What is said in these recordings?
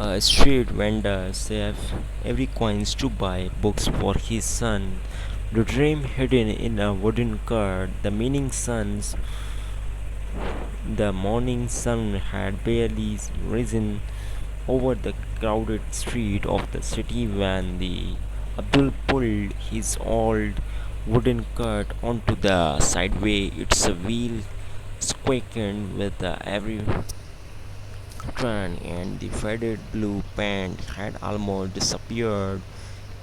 A street vendor saved every coins to buy books for his son. The dream hidden in a wooden cart. The morning sun had barely risen over the crowded street of the city when the Abdul pulled his old wooden cart onto the sideway. Its wheel squeaked with every turn, and the faded blue paint had almost disappeared.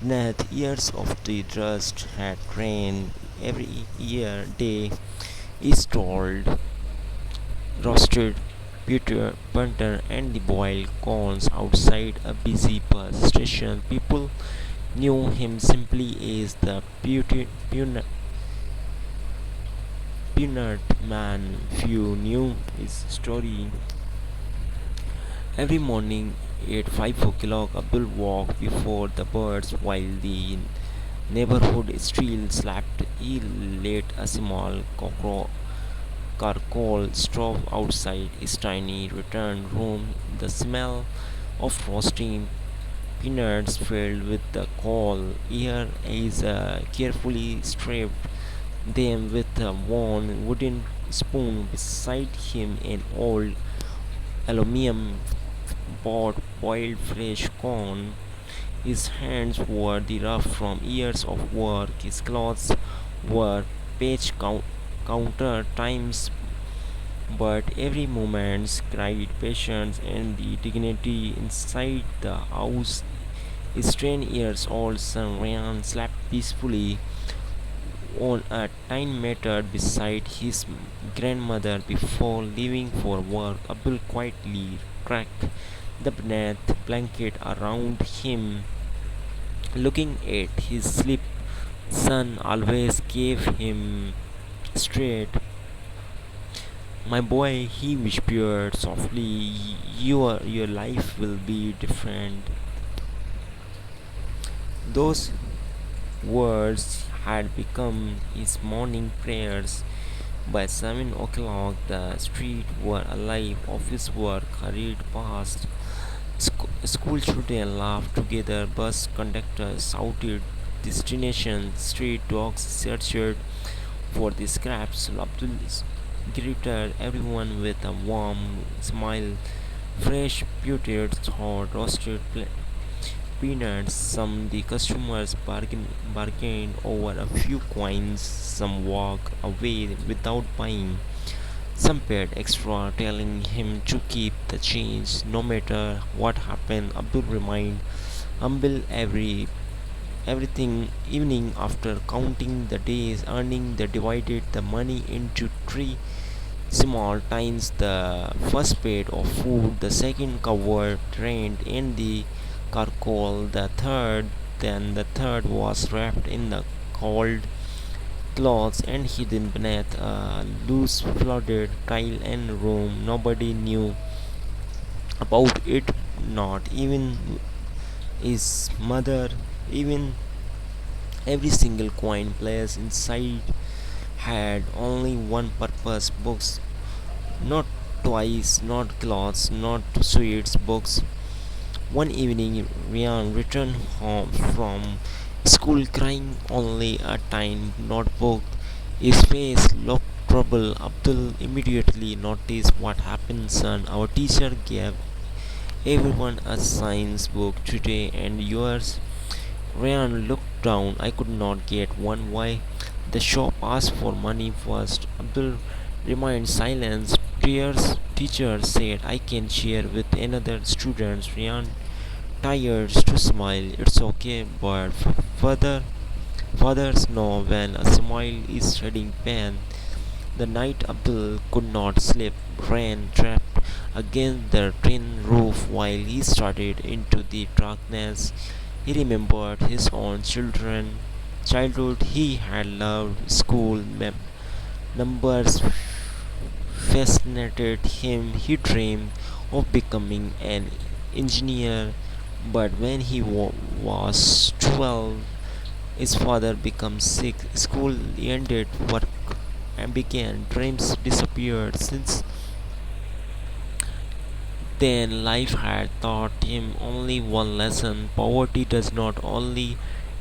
Beneath years of the dust had rained every year day is told roasted butter and the boiled corns outside a busy bus station. People knew him simply as the peanut man. Few knew his story. Every morning at 5 o'clock, Abdul walked before the birds while the neighborhood still slept. He lit a small charcoal stove outside his tiny return room. The smell of roasting peanuts filled with the coal air as carefully scraped them with a worn wooden spoon. Beside him, an old aluminum pot boiled fresh corn. His hands were the rough from years of work. His clothes were counter times, but every moment cried patience and the dignity inside the house. His 10 years old son Ryan slept peacefully on a tiny matted beside his grandmother before leaving for work. Abdul quietly cracked the blanket around him, looking at his sleep. Son always gave him straight. My boy, he whispered softly, your life will be different. Those words had become his morning prayers. By 7 o'clock, the streets were alive. Office work hurried past. School children laughed together. Bus conductors shouted destination. Street dogs searched for the scraps. Abdul greeted everyone with a warm smile. Fresh buttered hot roasted peanuts. Some the customers bargained over a few coins. Some walked away without buying. Some paid extra, telling him to keep the change no matter what happened. Abdul remained humble everything evening after counting the days, earning the divided the money into three small times. The first paid of food, the second covered rent and the charcoal, the third was wrapped in the cold clothes and hidden beneath a loose flooded tile and room. Nobody knew about it, not even his mother. Even every single coin placed inside had only one purpose: books. Not toys, not clothes, not sweets, books. One evening, Ryan returned home from school crying only a tiny notebook. His face looked troubled. Abdul immediately noticed what happened, son. Our teacher gave everyone a science book today, and yours. Ryan looked down. I could not get one. Why? The shop asked for money first. Abdul remained silent. Teacher said I can share with another student. Ryan tired to smile. It's okay, but further fathers know when a smile is shedding pain. The night Abdul could not sleep. Rain trapped against the tin roof while he started into the darkness. He remembered his own childhood. He had loved school. Numbers fascinated him. He dreamed of becoming an engineer. But when he was 12, his father became sick. School ended, work and began. Dreams disappeared. Since Then life had taught him only one lesson: poverty does not only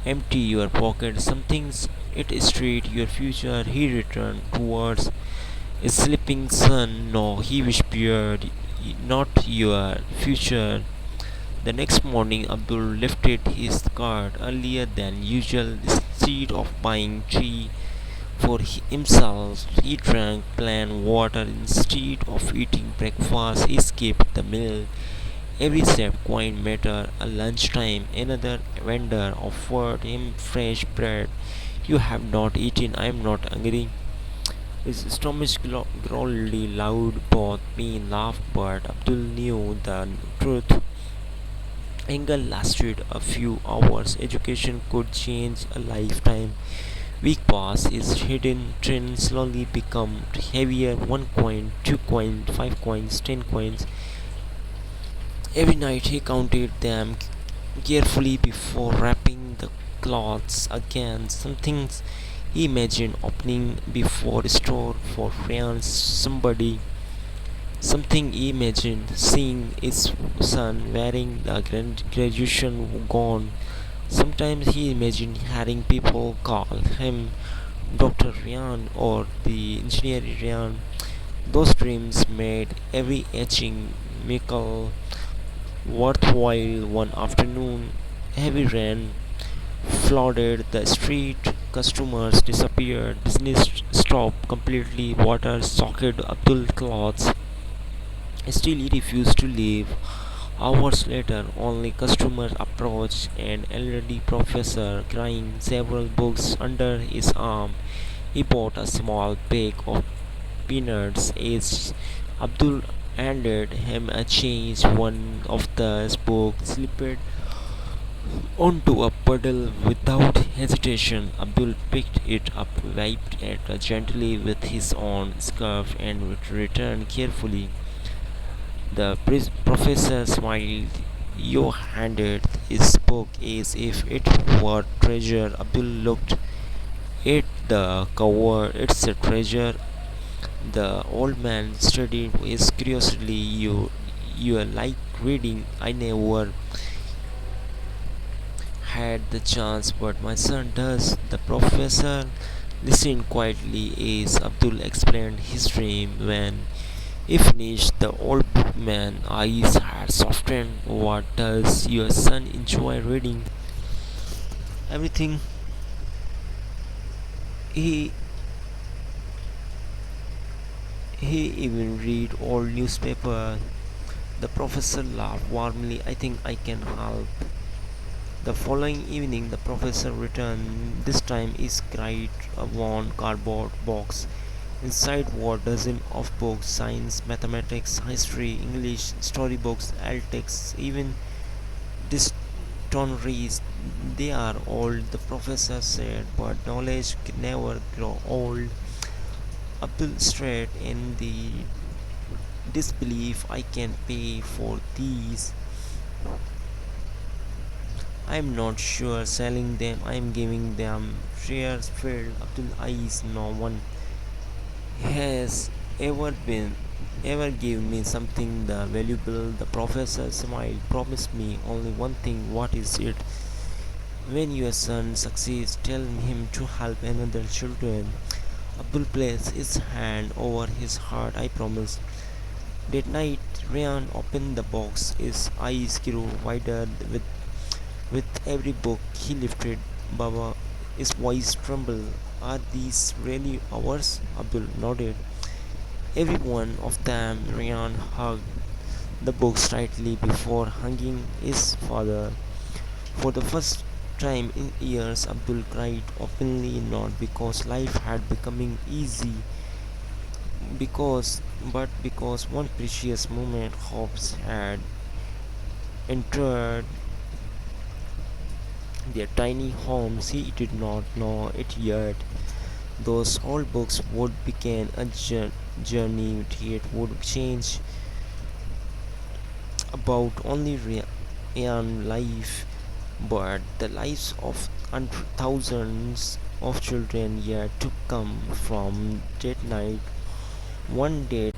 empty your pocket, sometimes it streets your future. He returned towards a sleeping sun. No, he whispered, not your future. The next morning, Abdul lifted his cart earlier than usual. Instead of buying tea for himself, he drank plain water. Instead of eating breakfast, he skipped the meal. Every step coin mattered. At lunchtime, another vendor offered him fresh bread. You have not eaten, I am not hungry. His stomach growled loud. Both me laughed, but Abdul knew the truth. Anger lasted a few hours. Education could change a lifetime. Week passed. His hidden tin slowly became heavier. 1 coin, 2 coins, 5 coins, 10 coins. Every night he counted them carefully before wrapping the cloths again. Some things he imagined opening before a store for friends. Something he imagined seeing his son wearing the graduation gown. Sometimes he imagined hearing people call him Dr. Ryan or the engineer Ryan. Those dreams made every etching Michael worthwhile. One afternoon, heavy rain flooded the street. Customers disappeared. Business stopped completely. Water soaked Abdul's clothes. Still, he refused to leave. Hours later, only customers approached an elderly professor carrying several books under his arm. He bought a small bag of peanuts. As Abdul handed him a change, one of the books slipped onto a puddle without hesitation. Abdul picked it up, wiped it gently with his own scarf, and returned carefully. The professor smiled. You handed his book as if it were treasure. Abdul looked at the cover. It's a treasure. The old man studied his curiosity. You like reading. I never had the chance, but my son does. The professor listened quietly as Abdul explained his dream. When he finished, the old bookman's eyes had softened. What does your son enjoy reading? Everything. He he even read old newspaper. The professor laughed warmly. I think I can help. The following evening, the professor returned. This time, he carried a worn cardboard box. Inside were dozens of books: science, mathematics, history, English, storybooks, texts, even dictionaries. They are old, the professor said, but knowledge can never grow old. Abdul stared in the disbelief. I can pay for these. I am not sure selling them. I am giving them. Shares filled Abdul eyes. No one has ever give me something the valuable. The professor smiled. Promise me only one thing. What is it? When your son succeeds, tell him to help another children. Abdul placed his hand over his heart. I promise. That night, Ryan opened the box. His eyes grew wider with every book he lifted. Baba, his voice trembled. Are these really ours? Abdul nodded. Every one of them. Ryan hugged the books tightly before hugging his father. For the first time in years, Abdul cried openly, not because life had becoming easy, because one precious moment hopes had entered their tiny homes. He did not know it yet. Those old books would begin a journey that would change about only Ryan life, but the lives of thousands of children yet to come. From that night, one day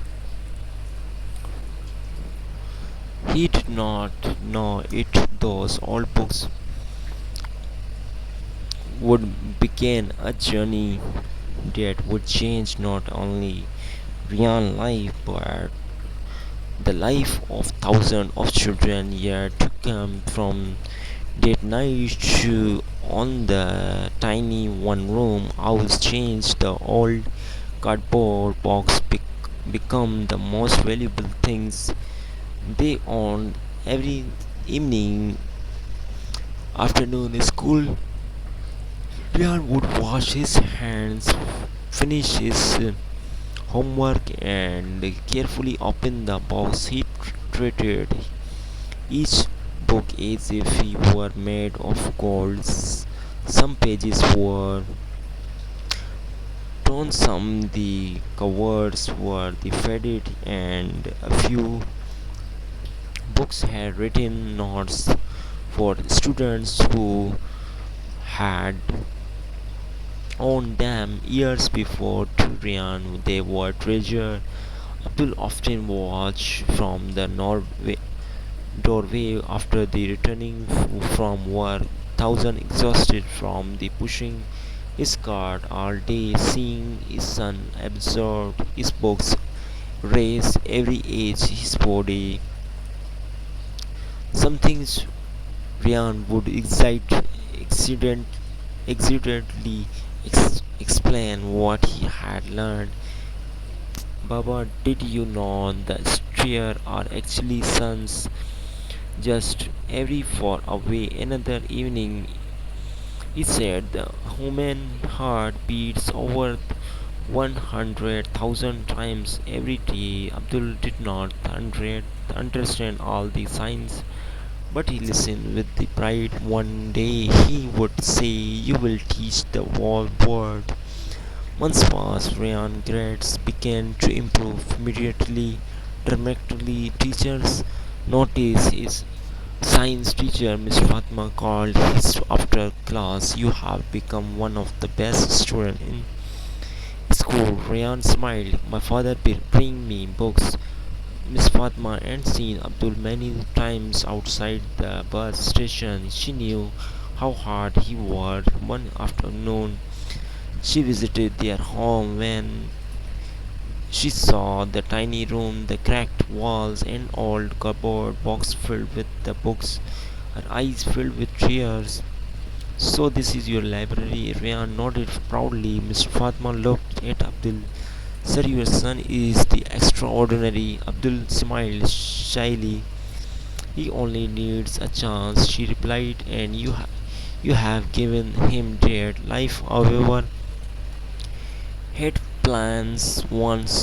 He did not know it. Those old books would begin a journey that would change not only Ryan's life but the life of thousands of children yet to come. From that night on, the tiny one room house changed. The old cardboard box become the most valuable things they owned. Every evening afternoon school, Ryan would wash his hands, finish his homework, and carefully open the box. He treated each book as if he were made of gold. Some pages were torn, some the covers were the faded, and a few books had written notes for students who had owned them years before. To Ryan, they were treasure. Abdul often watched from the doorway after the returning from work, thousand exhausted from the pushing his cart all day, seeing his son absorb his books, raise every age his body. Some things Ryan would accidentally explain what he had learned. Baba, did you know the Streer are actually sons just every far away? Another evening, he said the human heart beats over 100,000 times every day. Abdul did not understand all the signs, but he listened with the pride. One day he would say, "You will teach the whole world." Months passed. Ryan grades began to improve immediately, dramatically. Teachers noticed his science teacher, Miss Fatma, called his after class. "You have become one of the best students in school." Ryan smiled. "My father bring me books." Miss Fatma had seen Abdul many times outside the bus station. She knew how hard he worked. One afternoon, she visited their home. When she saw the tiny room, the cracked walls, and old cupboard box filled with the books, her eyes filled with tears. "So this is your library?" Ryan nodded proudly. Miss Fatma looked at Abdul. "Sir, your son is the extraordinary." Abdul smiled shyly. "He only needs a chance," she replied, "and you have given him that." Life, however, had plans. Once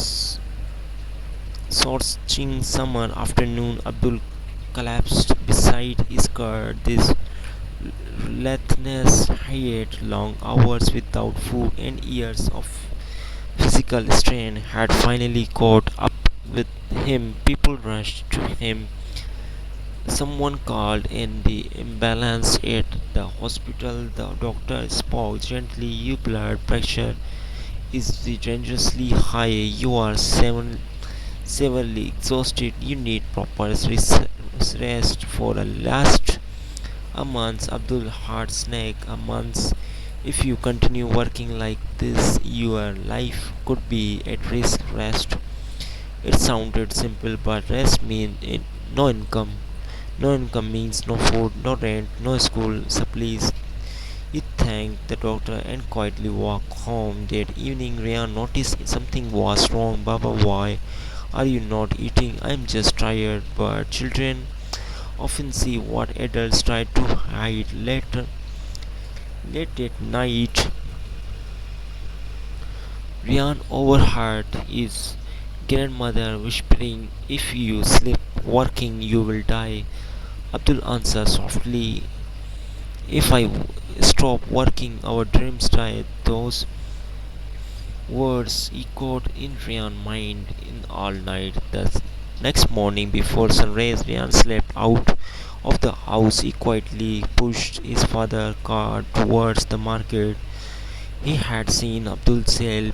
scorching summer afternoon, Abdul collapsed beside his car. This relentless hate, long hours without food, and years of physical strain had finally caught up with him. People rushed to him. Someone called in the ambulance at the hospital. The doctor spoke gently. "Your blood pressure is dangerously high. You are severely exhausted. You need proper rest for a last a month." Abdul heart snake. A month. If you continue working like this, your life could be at risk. Rest. It sounded simple, but rest means no income. No income means no food, no rent, no school supplies. He thanked the doctor and quietly walked home. That evening, Ryan noticed something was wrong. "Baba, why are you not eating?" "I'm just tired." But children often see what adults try to hide. Late at night, Ryan overheard his grandmother whispering, "If you sleep working, you will die." Abdul answered softly, "If I stop working, our dreams die." Those words echoed in Ryan's mind in all night. The next morning, before sunrise, Ryan slept out of the house. He quietly pushed his father's car towards the market. He had seen Abdul sell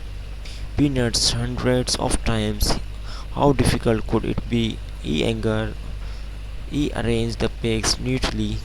peanuts hundreds of times. How difficult could it be? He angered He arranged the pigs neatly,